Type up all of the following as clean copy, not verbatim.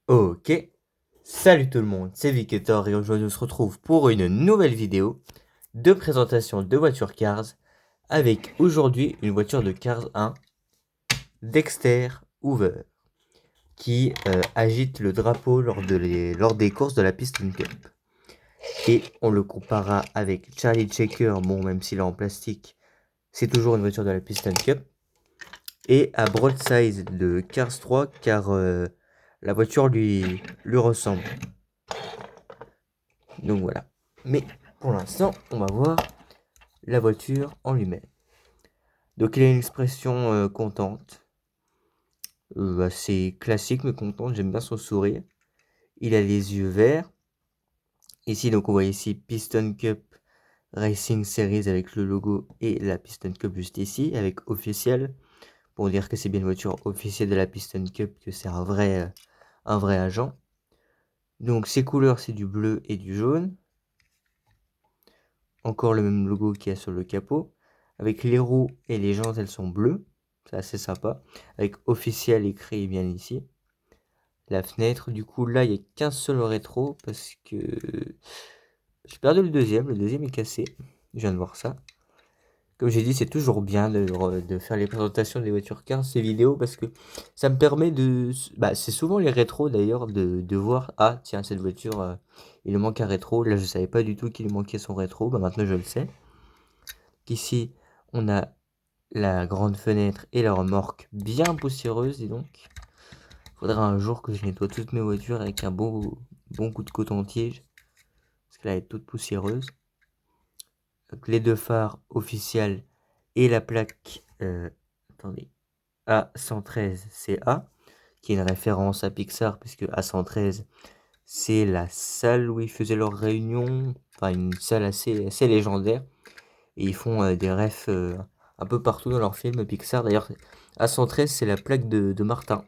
Ok, salut tout le monde, c'est Victor et aujourd'hui on se retrouve pour une nouvelle vidéo de présentation de voitures Cars avec aujourd'hui une voiture de Cars 1, Dexter Hoover, qui agite le drapeau lors des courses de la Piston Cup. Et on le comparera avec Charlie Checker, bon même s'il est en plastique, c'est toujours une voiture de la Piston Cup. Et à Broadside de Cars 3 car la voiture lui ressemble. Donc voilà. Mais pour l'instant, on va voir la voiture en lui-même. Donc il a une expression contente, assez classique mais contente, j'aime bien son sourire. Il a les yeux verts. Ici donc on voit ici Piston Cup Racing Series avec le logo et la Piston Cup juste ici avec officiel pour dire que c'est bien une voiture officielle de la Piston Cup, que c'est un vrai agent. Donc ses couleurs c'est du bleu et du jaune. Encore le même logo qu'il y a sur le capot. Avec les roues et les jantes, elles sont bleues. C'est assez sympa. Avec officiel écrit bien ici. La fenêtre, du coup, là, il n'y a qu'un seul rétro parce que j'ai perdu le deuxième. Le deuxième est cassé. Je viens de voir ça. Comme j'ai dit, c'est toujours bien de faire les présentations des voitures Cars, ces vidéos, parce que ça me permet de... Bah, c'est souvent les rétros d'ailleurs, de voir, ah tiens, cette voiture, il lui manque un rétro. Là, je savais pas du tout qu'il lui manquait son rétro. Bah, maintenant, je le sais. Ici, on a la grande fenêtre et la remorque bien poussiéreuse, dis donc. Faudra un jour que je nettoie toutes mes voitures avec un bon coup de coton-tige. Parce qu'elle est toute poussiéreuse. Donc, les deux phares officiels et la plaque attendez, A113CA, qui est une référence à Pixar, puisque A113, c'est la salle où ils faisaient leurs réunions. Enfin, une salle assez légendaire. Et ils font des refs un peu partout dans leurs films Pixar. D'ailleurs, A113, c'est la plaque de Martin.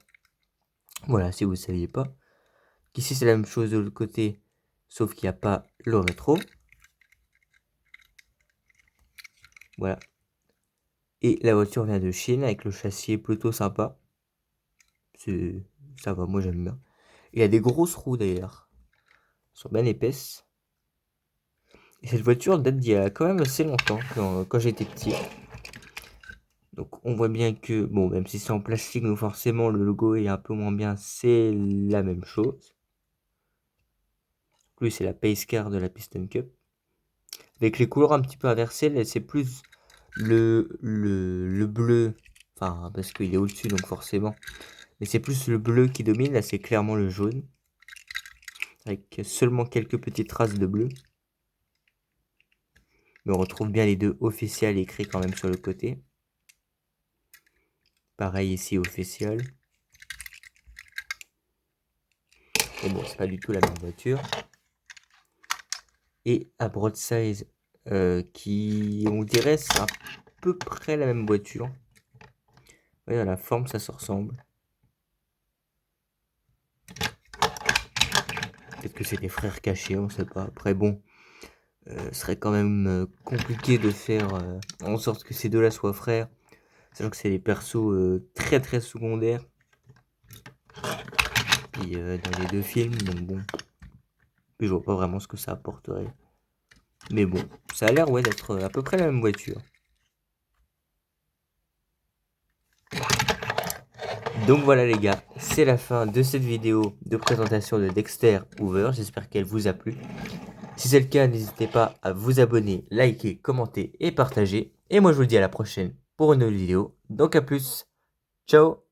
Voilà, si vous ne saviez pas. Ici, c'est la même chose de l'autre côté, sauf qu'il n'y a pas le rétro. Voilà. Et la voiture vient de Chine avec le châssis plutôt sympa. Ça va, moi j'aime bien. Il a des grosses roues d'ailleurs. Elles sont bien épaisses. Et cette voiture date d'il y a quand même assez longtemps, quand j'étais petit. Donc on voit bien que, bon, même si c'est en plastique, donc forcément le logo est un peu moins bien, c'est la même chose. Lui, c'est la Pace Car de la Piston Cup. Avec les couleurs un petit peu inversées, là, c'est plus le bleu, enfin, parce qu'il est au-dessus, donc forcément. Mais c'est plus le bleu qui domine, là, c'est clairement le jaune. Avec seulement quelques petites traces de bleu. Mais on retrouve bien les deux officiels écrits quand même sur le côté. Pareil ici, officiel. Et bon, c'est pas du tout la même voiture. Et à Broadside, qui, on dirait, c'est à peu près la même voiture. Oui, à la forme, ça se ressemble. Peut-être que c'est des frères cachés, on sait pas. Après, bon, ce serait quand même compliqué de faire en sorte que ces deux-là soient frères. Sachant que c'est des persos très très secondaires. Puis dans les deux films, donc bon. Puis je vois pas vraiment ce que ça apporterait. Mais bon, ça a l'air ouais, d'être à peu près la même voiture. Donc voilà les gars, c'est la fin de cette vidéo de présentation de Dexter Hoover. J'espère qu'elle vous a plu. Si c'est le cas, n'hésitez pas à vous abonner, liker, commenter et partager. Et moi je vous dis à la prochaine pour une nouvelle vidéo. Donc à plus, ciao.